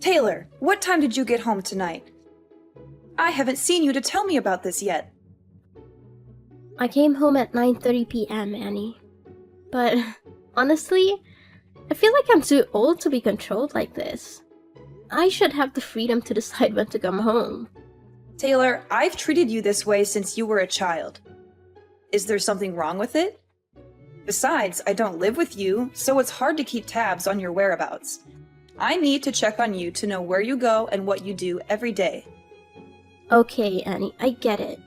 Taylor, what time did you get home tonight? I haven't seen you to tell me about this yet. I came home at 9:30 p.m., Annie. But honestly, I feel like I'm too old to be controlled like this. I should have the freedom to decide when to come home. Taylor, I've treated you this way since you were a child. Is there something wrong with it? Besides, I don't live with you, so it's hard to keep tabs on your whereabouts. I need to check on you to know where you go and what you do every day. Okay, Annie, I get it.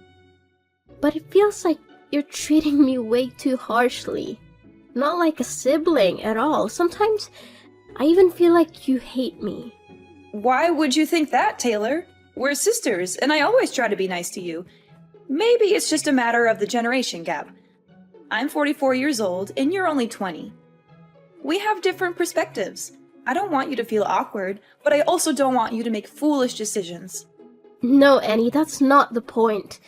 But it feels like you're treating me way too harshly. Not like a sibling at all. Sometimes I even feel like you hate me. Why would you think that, Taylor? We're sisters, and I always try to be nice to you. Maybe it's just a matter of the generation gap. I'm 44 years old, and you're only 20. We have different perspectives. I don't want you to feel awkward, but I also don't want you to make foolish decisions. No, Annie, that's not the point.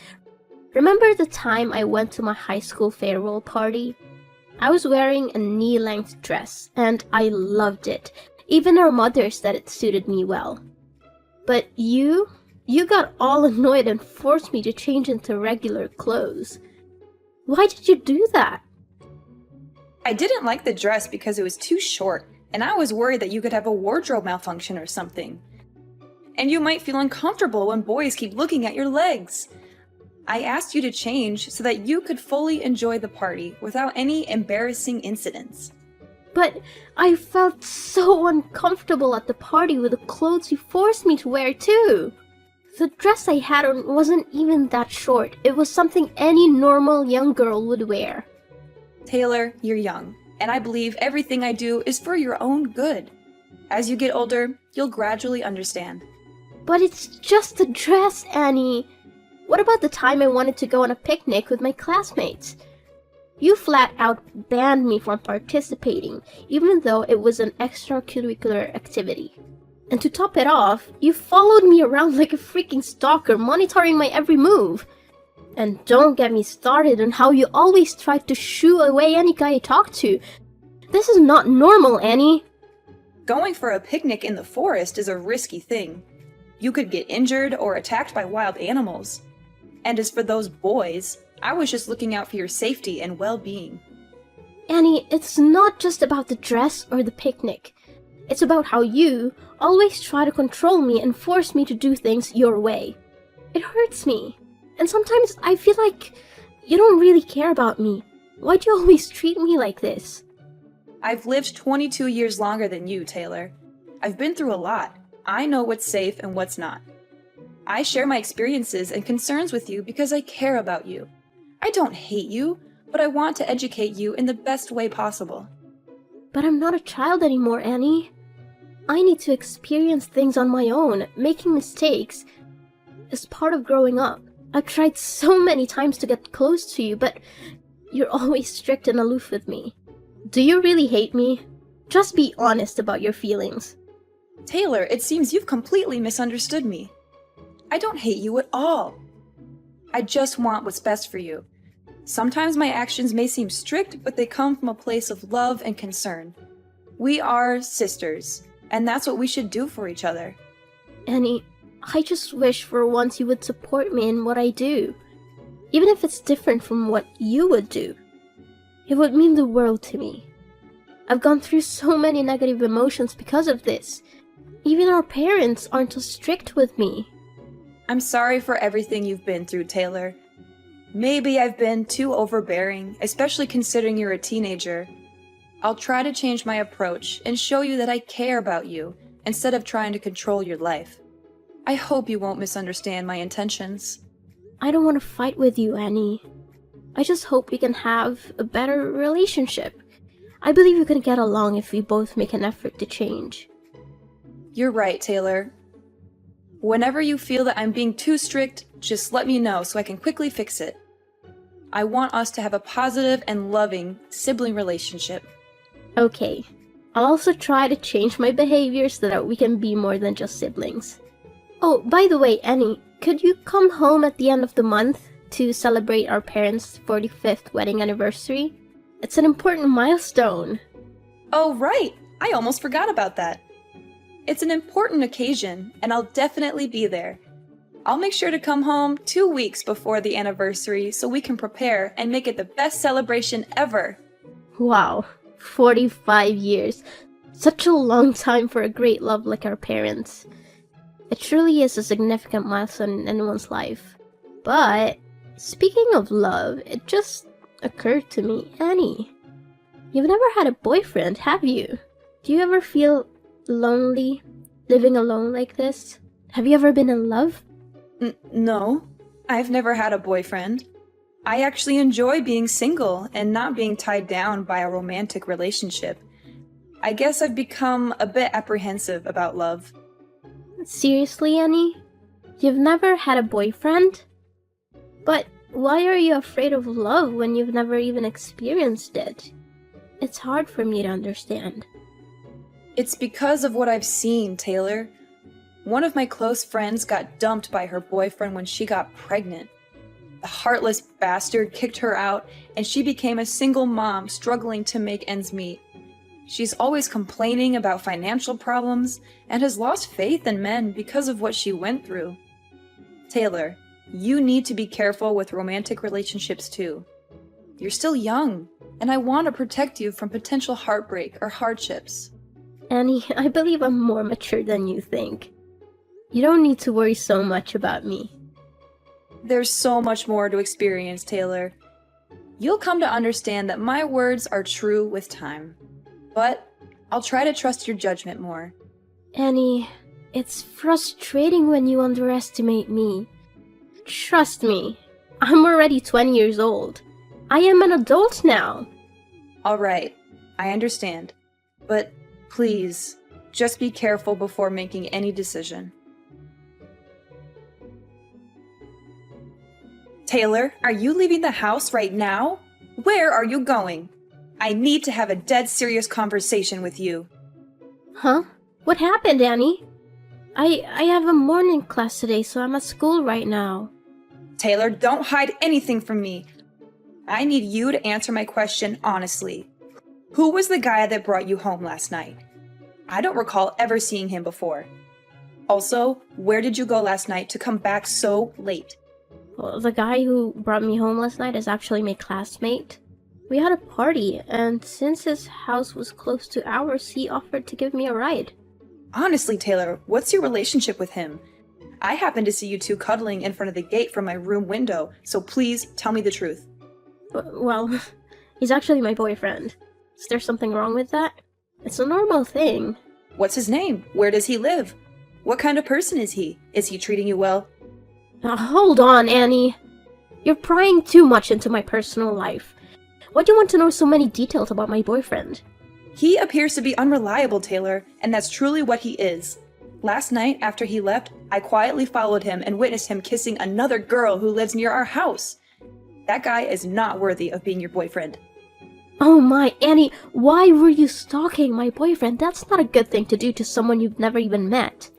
Remember the time I went to my high school farewell party? I was wearing a knee-length dress, and I loved it. Even our mother said it suited me well. But you got all annoyed and forced me to change into regular clothes. Why did you do that? I didn't like the dress because it was too short, and I was worried that you could have a wardrobe malfunction or something. And you might feel uncomfortable when boys keep looking at your legs. I asked you to change so that you could fully enjoy the party without any embarrassing incidents. But I felt so uncomfortable at the party with the clothes you forced me to wear too. The dress I had on wasn't even that short. It was something any normal young girl would wear. Taylor, you're young, and I believe everything I do is for your own good. As you get older, you'll gradually understand. But it's just a dress, Annie. What about the time I wanted to go on a picnic with my classmates? You flat out banned me from participating, even though it was an extracurricular activity. And to top it off, you followed me around like a freaking stalker, monitoring my every move. And don't get me started on how you always tried to shoo away any guy I talked to. This is not normal, Annie. Going for a picnic in the forest is a risky thing. You could get injured or attacked by wild animals. And as for those boys, I was just looking out for your safety and well-being. Annie, it's not just about the dress or the picnic. It's about how you always try to control me and force me to do things your way. It hurts me. And sometimes I feel like you don't really care about me. Why do you always treat me like this? I've lived 22 years longer than you, Taylor. I've been through a lot. I know what's safe and what's not. I share my experiences and concerns with you because I care about you. I don't hate you, but I want to educate you in the best way possible. But I'm not a child anymore, Annie. I need to experience things on my own. Making mistakes is part of growing up. I've tried so many times to get close to you, but you're always strict and aloof with me. Do you really hate me? Just be honest about your feelings. Taylor, it seems you've completely misunderstood me. I don't hate you at all. I just want what's best for you. Sometimes my actions may seem strict, but they come from a place of love and concern. We are sisters, and that's what we should do for each other. Annie, I just wish for once you would support me in what I do. Even if it's different from what you would do. It would mean the world to me. I've gone through so many negative emotions because of this. Even our parents aren't so strict with me. I'm sorry for everything you've been through, Taylor. Maybe I've been too overbearing, especially considering you're a teenager. I'll try to change my approach and show you that I care about you, instead of trying to control your life. I hope you won't misunderstand my intentions. I don't want to fight with you, Annie. I just hope we can have a better relationship. I believe we can get along if we both make an effort to change. You're right, Taylor. Whenever you feel that I'm being too strict, just let me know so I can quickly fix it. I want us to have a positive and loving sibling relationship. Okay. I'll also try to change my behavior so that we can be more than just siblings. Oh, by the way, Annie, could you come home at the end of the month to celebrate our parents' 45th wedding anniversary? It's an important milestone. Oh, right! I almost forgot about that. It's an important occasion, and I'll definitely be there. I'll make sure to come home 2 weeks before the anniversary so we can prepare and make it the best celebration ever. Wow, 45 years. Such a long time for a great love like our parents. It truly is a significant milestone in anyone's life. But, speaking of love, it just occurred to me, Annie. You've never had a boyfriend, have you? Do you ever feel lonely, living alone like this? Have you ever been in love? No, I've never had a boyfriend. I actually enjoy being single and not being tied down by a romantic relationship. I guess I've become a bit apprehensive about love. Seriously, Annie? You've never had a boyfriend? But why are you afraid of love when you've never even experienced it? It's hard for me to understand. It's because of what I've seen, Taylor. One of my close friends got dumped by her boyfriend when she got pregnant. The heartless bastard kicked her out, and she became a single mom struggling to make ends meet. She's always complaining about financial problems and has lost faith in men because of what she went through. Taylor, you need to be careful with romantic relationships too. You're still young, and I want to protect you from potential heartbreak or hardships. Annie, I believe I'm more mature than you think. You don't need to worry so much about me. There's so much more to experience, Taylor. You'll come to understand that my words are true with time. But I'll try to trust your judgment more. Annie, it's frustrating when you underestimate me. Trust me, I'm already 20 years old. I am an adult now. All right, I understand. But please, just be careful before making any decision. Taylor, are you leaving the house right now? Where are you going? I need to have a dead serious conversation with you. Huh? What happened, Annie? I have a morning class today, so I'm at school right now. Taylor, don't hide anything from me. I need you to answer my question honestly. Who was the guy that brought you home last night? I don't recall ever seeing him before. Also, where did you go last night to come back so late? Well, the guy who brought me home last night is actually my classmate. We had a party, and since his house was close to ours, he offered to give me a ride. Honestly, Taylor, what's your relationship with him? I happened to see you two cuddling in front of the gate from my room window, so please tell me the truth. Well, he's actually my boyfriend. Is there something wrong with that? It's a normal thing. What's his name? Where does he live? What kind of person is he? Is he treating you well? Hold on, Annie. You're prying too much into my personal life. Why do you want to know so many details about my boyfriend? He appears to be unreliable, Taylor, and that's truly what he is. Last night, after he left, I quietly followed him and witnessed him kissing another girl who lives near our house. That guy is not worthy of being your boyfriend. Oh my, Annie, why were you stalking my boyfriend? That's not a good thing to do to someone you've never even met.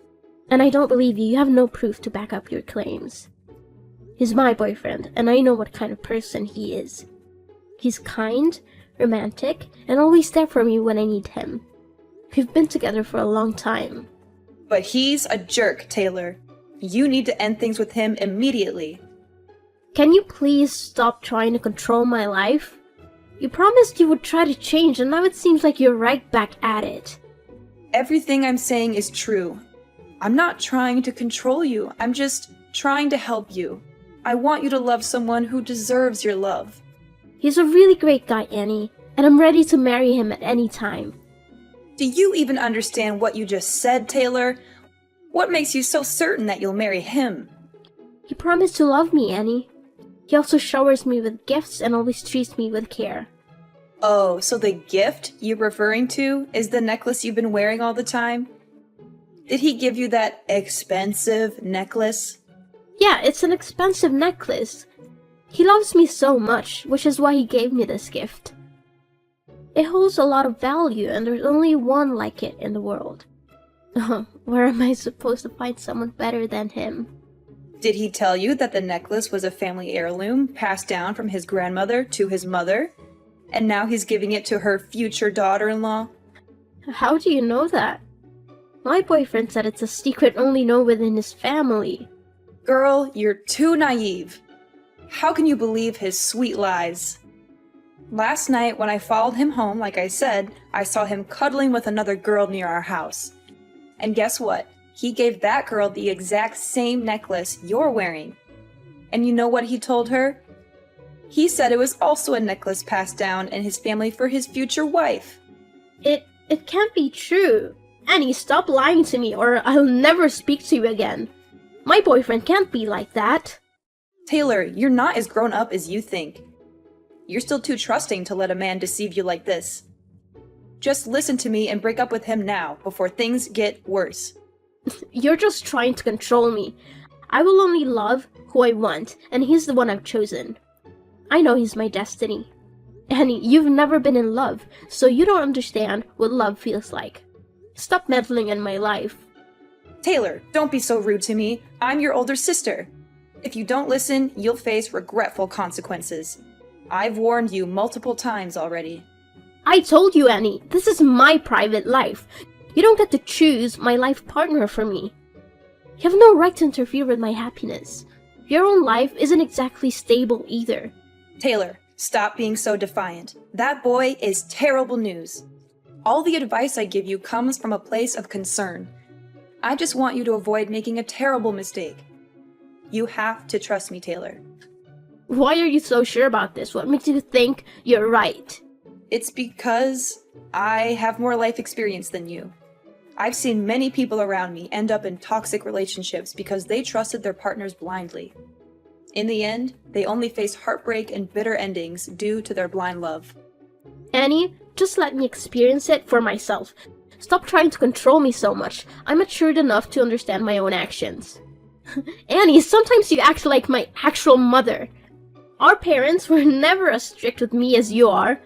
And I don't believe you. You have no proof to back up your claims. He's my boyfriend, and I know what kind of person he is. He's kind, romantic, and always there for me when I need him. We've been together for a long time. But he's a jerk, Taylor. You need to end things with him immediately. Can you please stop trying to control my life? You promised you would try to change, and now it seems like you're right back at it. Everything I'm saying is true. I'm not trying to control you. I'm just trying to help you. I want you to love someone who deserves your love. He's a really great guy, Annie, and I'm ready to marry him at any time. Do you even understand what you just said, Taylor? What makes you so certain that you'll marry him? He promised to love me, Annie. He also showers me with gifts and always treats me with care. Oh, so the gift you're referring to is the necklace you've been wearing all the time? Did he give you that expensive necklace? Yeah, it's an expensive necklace. He loves me so much, which is why he gave me this gift. It holds a lot of value, and there's only one like it in the world. Where am I supposed to find someone better than him? Did he tell you that the necklace was a family heirloom passed down from his grandmother to his mother? And now he's giving it to her future daughter-in-law? How do you know that? My boyfriend said it's a secret only known within his family. Girl, you're too naive. How can you believe his sweet lies? Last night, when I followed him home, like I said, I saw him cuddling with another girl near our house. And guess what? He gave that girl the exact same necklace you're wearing. And you know what he told her? He said it was also a necklace passed down in his family for his future wife. It can't be true. Annie, stop lying to me or I'll never speak to you again. My boyfriend can't be like that. Taylor, you're not as grown up as you think. You're still too trusting to let a man deceive you like this. Just listen to me and break up with him now, before things get worse. You're just trying to control me. I will only love who I want, and he's the one I've chosen. I know he's my destiny. Annie, you've never been in love, so you don't understand what love feels like. Stop meddling in my life. Taylor, don't be so rude to me. I'm your older sister. If you don't listen, you'll face regretful consequences. I've warned you multiple times already. I told you, Annie, this is my private life. You don't get to choose my life partner for me. You have no right to interfere with my happiness. Your own life isn't exactly stable either. Taylor, stop being so defiant. That boy is terrible news. All the advice I give you comes from a place of concern. I just want you to avoid making a terrible mistake. You have to trust me, Taylor. Why are you so sure about this? What makes you think you're right? It's because I have more life experience than you. I've seen many people around me end up in toxic relationships because they trusted their partners blindly. In the end, they only face heartbreak and bitter endings due to their blind love. Annie, just let me experience it for myself. Stop trying to control me so much. I'm matured enough to understand my own actions. Annie, sometimes you act like my actual mother. Our parents were never as strict with me as you are.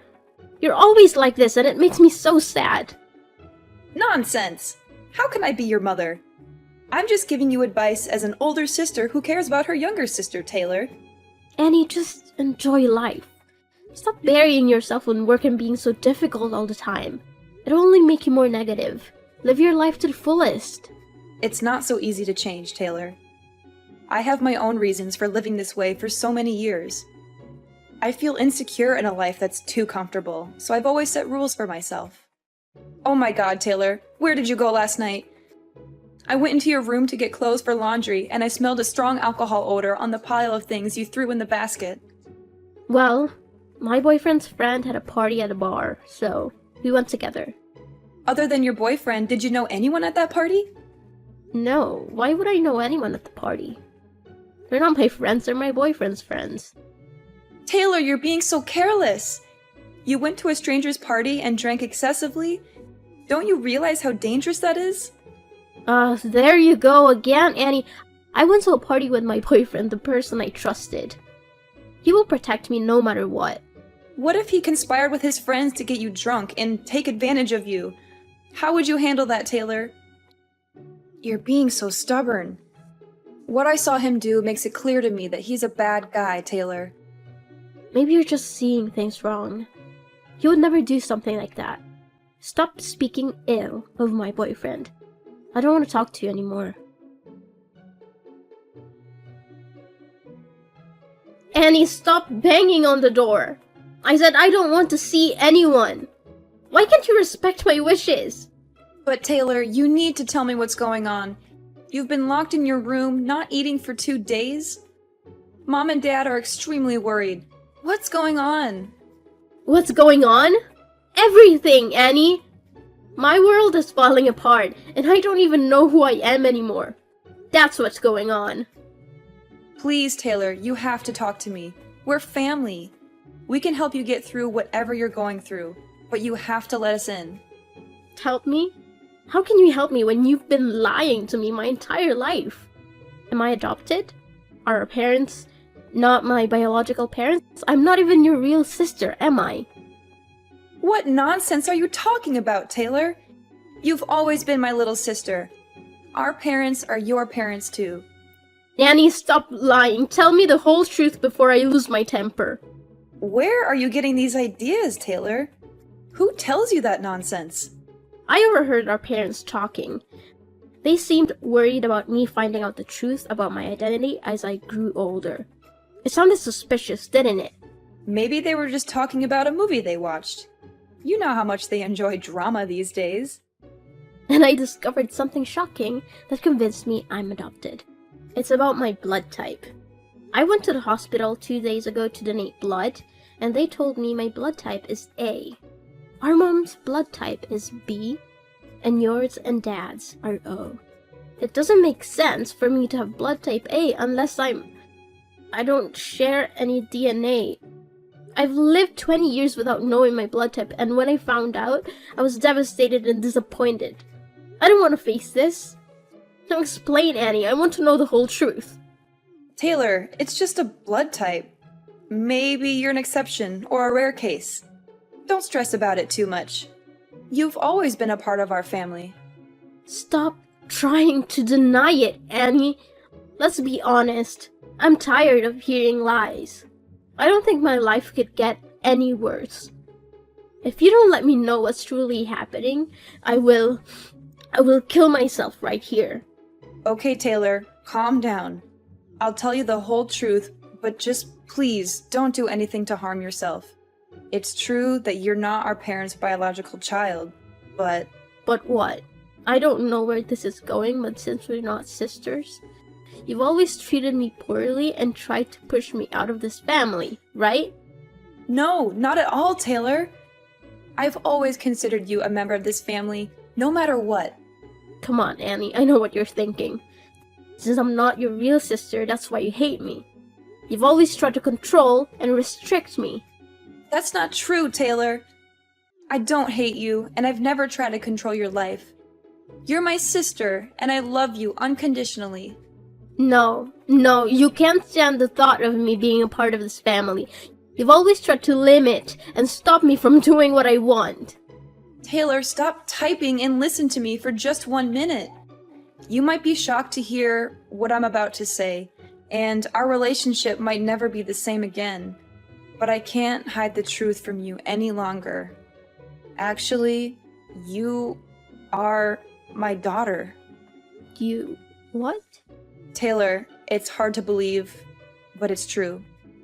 You're always like this, and it makes me so sad. Nonsense! How can I be your mother? I'm just giving you advice as an older sister who cares about her younger sister, Taylor. Annie, just enjoy life. Stop burying yourself in work and being so difficult all the time. It'll only make you more negative. Live your life to the fullest. It's not so easy to change, Taylor. I have my own reasons for living this way for so many years. I feel insecure in a life that's too comfortable, so I've always set rules for myself. Oh my god, Taylor, where did you go last night? I went into your room to get clothes for laundry, and I smelled a strong alcohol odor on the pile of things you threw in the basket. Well, my boyfriend's friend had a party at a bar, so we went together. Other than your boyfriend, did you know anyone at that party? No, why would I know anyone at the party? They're not my friends, they're my boyfriend's friends. Taylor, you're being so careless! You went to a stranger's party and drank excessively? Don't you realize how dangerous that is? There you go again, Annie. I went to a party with my boyfriend, the person I trusted. He will protect me no matter what. What if he conspired with his friends to get you drunk and take advantage of you? How would you handle that, Taylor? You're being so stubborn. What I saw him do makes it clear to me that he's a bad guy, Taylor. Maybe you're just seeing things wrong. He would never do something like that. Stop speaking ill of my boyfriend. I don't want to talk to you anymore. Annie, stop banging on the door. I said I don't want to see anyone. Why can't you respect my wishes? But Taylor, you need to tell me what's going on. You've been locked in your room, not eating for 2 days? Mom and Dad are extremely worried. What's going on? What's going on? Everything, Annie! My world is falling apart, and I don't even know who I am anymore. That's what's going on. Please, Taylor, you have to talk to me. We're family. We can help you get through whatever you're going through, but you have to let us in. Help me? How can you help me when you've been lying to me my entire life? Am I adopted? Are our parents not my biological parents? I'm not even your real sister, am I? What nonsense are you talking about, Taylor? You've always been my little sister. Our parents are your parents too. Annie, stop lying. Tell me the whole truth before I lose my temper. Where are you getting these ideas, Taylor? Who tells you that nonsense? I overheard our parents talking. They seemed worried about me finding out the truth about my identity as I grew older. It sounded suspicious, didn't it? Maybe they were just talking about a movie they watched. You know how much they enjoy drama these days. And I discovered something shocking that convinced me I'm adopted. It's about my blood type. I went to the hospital 2 days ago to donate blood, and they told me my blood type is A. Our mom's blood type is B, and yours and Dad's are O. It doesn't make sense for me to have blood type A unless I don't share any DNA. I've lived 20 years without knowing my blood type, and when I found out, I was devastated and disappointed. I don't want to face this. Now explain, Annie. I want to know the whole truth. Taylor, it's just a blood type. Maybe you're an exception or a rare case. Don't stress about it too much. You've always been a part of our family. Stop trying to deny it, Annie. Let's be honest. I'm tired of hearing lies. I don't think my life could get any worse. If you don't let me know what's truly happening, I will kill myself right here. Okay, Taylor, calm down. I'll tell you the whole truth, but just please don't do anything to harm yourself. It's true that you're not our parents' biological child, but... But what? I don't know where this is going, but since we're not sisters, you've always treated me poorly and tried to push me out of this family, right? No, not at all, Taylor. I've always considered you a member of this family, no matter what. Come on, Annie, I know what you're thinking. Since I'm not your real sister, that's why you hate me. You've always tried to control and restrict me. That's not true, Taylor. I don't hate you, and I've never tried to control your life. You're my sister, and I love you unconditionally. No, you can't stand the thought of me being a part of this family. You've always tried to limit and stop me from doing what I want. Taylor, stop typing and listen to me for just 1 minute. You might be shocked to hear what I'm about to say, and our relationship might never be the same again. But I can't hide the truth from you any longer. Actually, you are my daughter. You... what? Taylor, it's hard to believe, but it's true.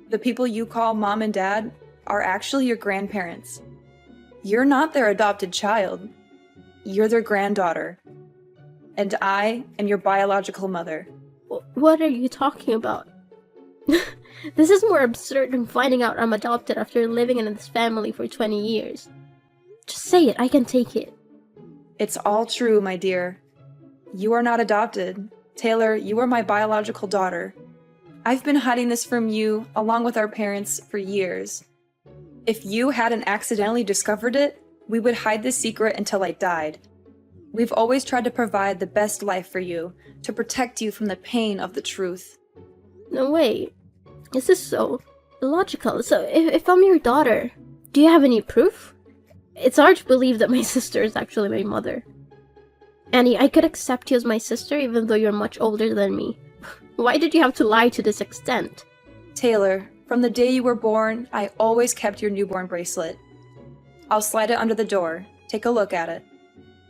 The people you call mom and dad are actually your grandparents. You're not their adopted child. You're their granddaughter. And I am your biological mother. What are you talking about? This is more absurd than finding out I'm adopted after living in this family for 20 years. Just say it, I can take it. It's all true, my dear. You are not adopted. Taylor, you are my biological daughter. I've been hiding this from you, along with our parents, for years. If you hadn't accidentally discovered it, we would hide this secret until I died. We've always tried to provide the best life for you, to protect you from the pain of the truth. No, wait. Is this so illogical? So, if I'm your daughter, do you have any proof? It's hard to believe that my sister is actually my mother. Annie, I could accept you as my sister even though you're much older than me. Why did you have to lie to this extent? Taylor, from the day you were born, I always kept your newborn bracelet. I'll slide it under the door. Take a look at it.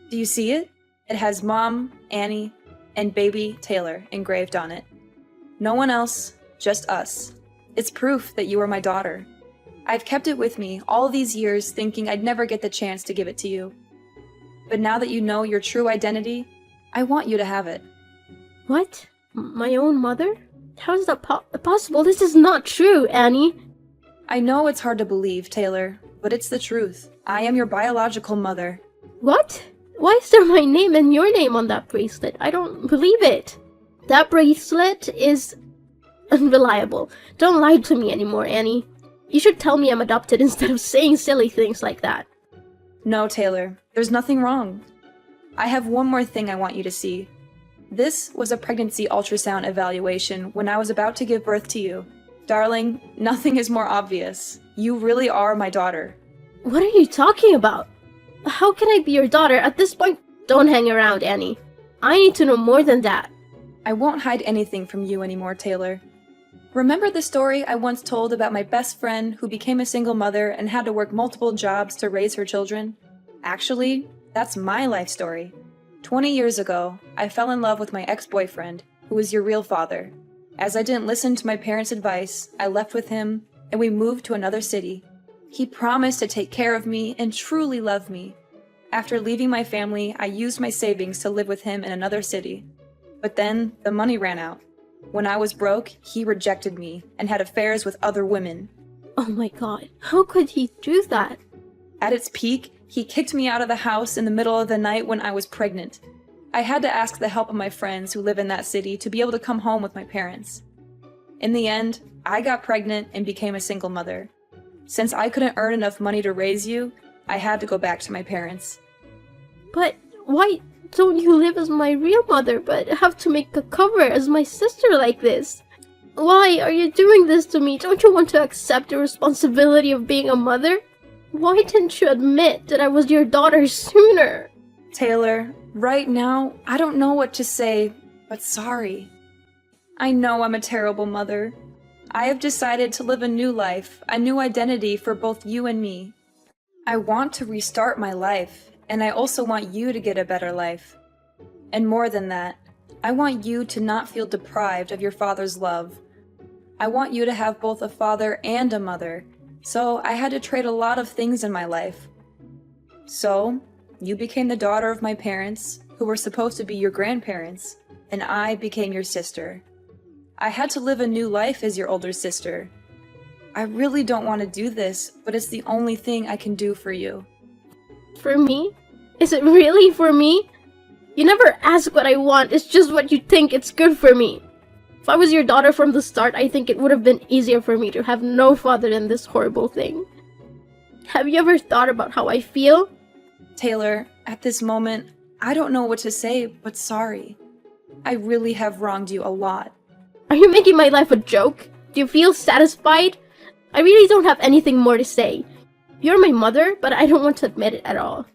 Do you see it? It has Mom, Annie, and baby Taylor engraved on it. No one else, just us. It's proof that you are my daughter. I've kept it with me all these years thinking I'd never get the chance to give it to you. But now that you know your true identity, I want you to have it. What? My own mother? How is that possible? This is not true, Annie. I know it's hard to believe, Taylor, but it's the truth. I am your biological mother. What? Why is there my name and your name on that bracelet? I don't believe it. That bracelet is unreliable. Don't lie to me anymore, Annie. You should tell me I'm adopted instead of saying silly things like that. No, Taylor, there's nothing wrong. I have one more thing I want you to see. This was a pregnancy ultrasound evaluation when I was about to give birth to you. Darling, nothing is more obvious. You really are my daughter. What are you talking about? How can I be your daughter at this point? Don't hang around, Annie. I need to know more than that. I won't hide anything from you anymore, Taylor. Remember the story I once told about my best friend who became a single mother and had to work multiple jobs to raise her children? Actually, that's my life story. 20 years ago, I fell in love with my ex-boyfriend, who was your real father. As I didn't listen to my parents' advice, I left with him, and we moved to another city. He promised to take care of me and truly love me. After leaving my family, I used my savings to live with him in another city. But then, the money ran out. When I was broke, he rejected me and had affairs with other women. Oh my god, how could he do that? At its peak, he kicked me out of the house in the middle of the night when I was pregnant. I had to ask the help of my friends who live in that city to be able to come home with my parents. In the end, I got pregnant and became a single mother. Since I couldn't earn enough money to raise you, I had to go back to my parents. But why don't you live as my real mother but have to make a cover as my sister like this? Why are you doing this to me? Don't you want to accept the responsibility of being a mother? Why didn't you admit that I was your daughter sooner? Taylor, right now, I don't know what to say, but sorry. I know I'm a terrible mother. I have decided to live a new life, a new identity for both you and me. I want to restart my life, and I also want you to get a better life. And more than that, I want you to not feel deprived of your father's love. I want you to have both a father and a mother, so I had to trade a lot of things in my life. So, you became the daughter of my parents, who were supposed to be your grandparents, and I became your sister. I had to live a new life as your older sister. I really don't want to do this, but it's the only thing I can do for you. For me? Is it really for me? You never ask what I want, it's just what you think it's good for me. If I was your daughter from the start, I think it would have been easier for me to have no father than this horrible thing. Have you ever thought about how I feel? Taylor, at this moment, I don't know what to say, but sorry. I really have wronged you a lot. Are you making my life a joke? Do you feel satisfied? I really don't have anything more to say. You're my mother, but I don't want to admit it at all.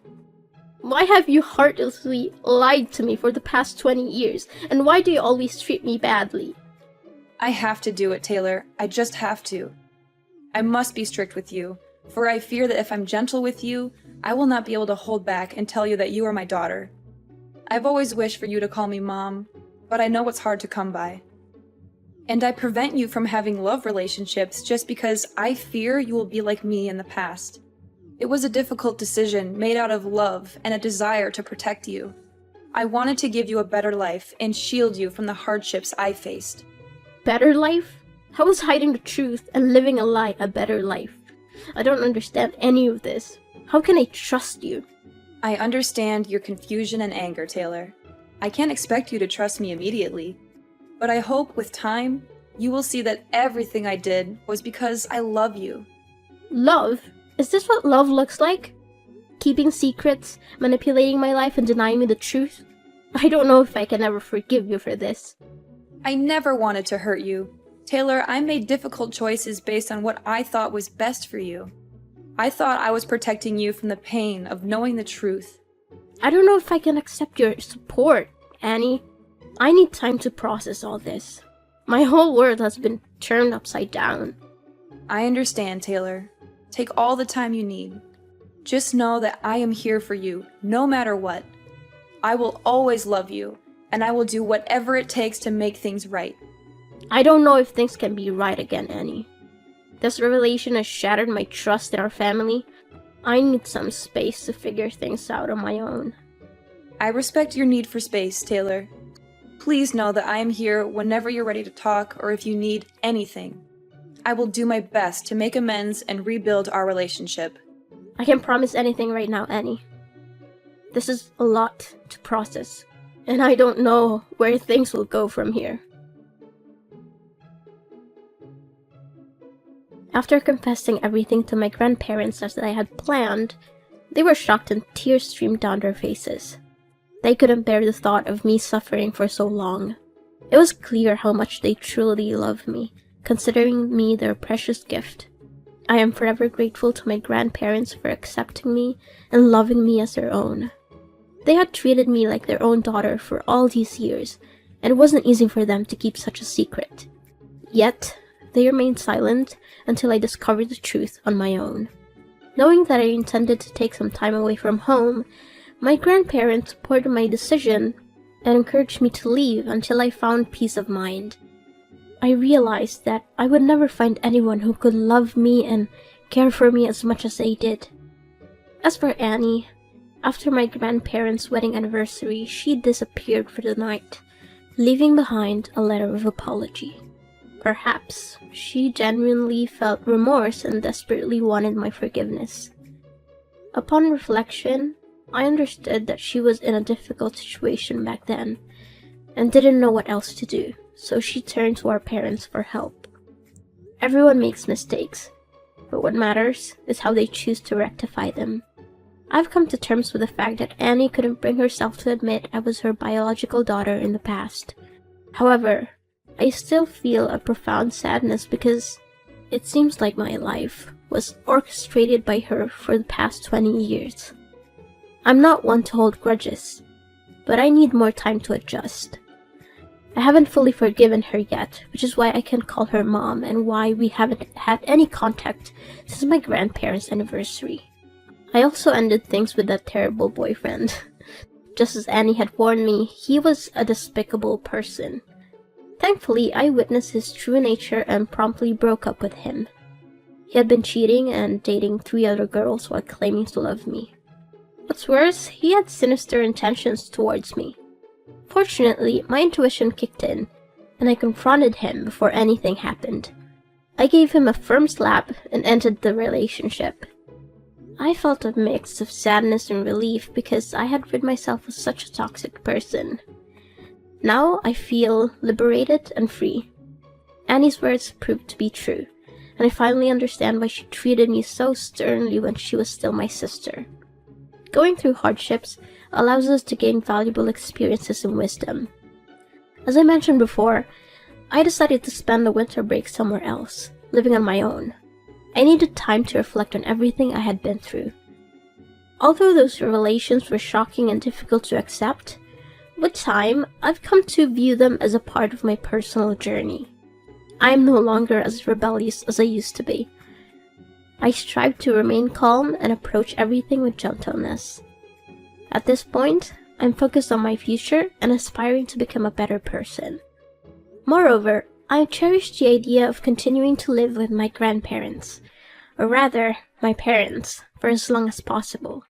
Why have you heartlessly lied to me for the past 20 years? And why do you always treat me badly? I have to do it, Taylor. I just have to. I must be strict with you, for I fear that if I'm gentle with you, I will not be able to hold back and tell you that you are my daughter. I've always wished for you to call me Mom, but I know it's hard to come by. And I prevent you from having love relationships just because I fear you will be like me in the past. It was a difficult decision made out of love and a desire to protect you. I wanted to give you a better life and shield you from the hardships I faced. Better life? How is hiding the truth and living a lie a better life? I don't understand any of this. How can I trust you? I understand your confusion and anger, Taylor. I can't expect you to trust me immediately, but I hope with time, you will see that everything I did was because I love you. Love? Is this what love looks like? Keeping secrets, manipulating my life, and denying me the truth? I don't know if I can ever forgive you for this. I never wanted to hurt you. Taylor, I made difficult choices based on what I thought was best for you. I thought I was protecting you from the pain of knowing the truth. I don't know if I can accept your support, Annie. I need time to process all this. My whole world has been turned upside down. I understand, Taylor. Take all the time you need. Just know that I am here for you, no matter what. I will always love you, and I will do whatever it takes to make things right. I don't know if things can be right again, Annie. This revelation has shattered my trust in our family. I need some space to figure things out on my own. I respect your need for space, Taylor. Please know that I am here whenever you're ready to talk or if you need anything. I will do my best to make amends and rebuild our relationship. I can't promise anything right now, Annie. This is a lot to process, and I don't know where things will go from here. After confessing everything to my grandparents as I had planned, they were shocked and tears streamed down their faces. They couldn't bear the thought of me suffering for so long. It was clear how much they truly loved me, considering me their precious gift. I am forever grateful to my grandparents for accepting me and loving me as their own. They had treated me like their own daughter for all these years, and it wasn't easy for them to keep such a secret. Yet, they remained silent until I discovered the truth on my own. Knowing that I intended to take some time away from home, My grandparents supported my decision and encouraged me to leave until I found peace of mind. I realized that I would never find anyone who could love me and care for me as much as they did. As for Annie, after my grandparents' wedding anniversary, she disappeared for the night, leaving behind a letter of apology. Perhaps she genuinely felt remorse and desperately wanted my forgiveness. Upon reflection, I understood that she was in a difficult situation back then and didn't know what else to do, so she turned to our parents for help. Everyone makes mistakes, but what matters is how they choose to rectify them. I've come to terms with the fact that Annie couldn't bring herself to admit I was her biological daughter in the past. However, I still feel a profound sadness because it seems like my life was orchestrated by her for the past 20 years. I'm not one to hold grudges, but I need more time to adjust. I haven't fully forgiven her yet, which is why I can't call her mom and why we haven't had any contact since my grandparents' anniversary. I also ended things with that terrible boyfriend. Just as Annie had warned me, he was a despicable person. Thankfully, I witnessed his true nature and promptly broke up with him. He had been cheating and dating 3 other girls while claiming to love me. What's worse, he had sinister intentions towards me. Fortunately, my intuition kicked in, and I confronted him before anything happened. I gave him a firm slap and ended the relationship. I felt a mix of sadness and relief because I had rid myself of such a toxic person. Now I feel liberated and free. Annie's words proved to be true, and I finally understand why she treated me so sternly when she was still my sister. Going through hardships allows us to gain valuable experiences and wisdom. As I mentioned before, I decided to spend the winter break somewhere else, living on my own. I needed time to reflect on everything I had been through. Although those revelations were shocking and difficult to accept, with time, I've come to view them as a part of my personal journey. I am no longer as rebellious as I used to be. I strive to remain calm and approach everything with gentleness. At this point, I'm focused on my future and aspiring to become a better person. Moreover, I cherish the idea of continuing to live with my grandparents, or rather, my parents, for as long as possible.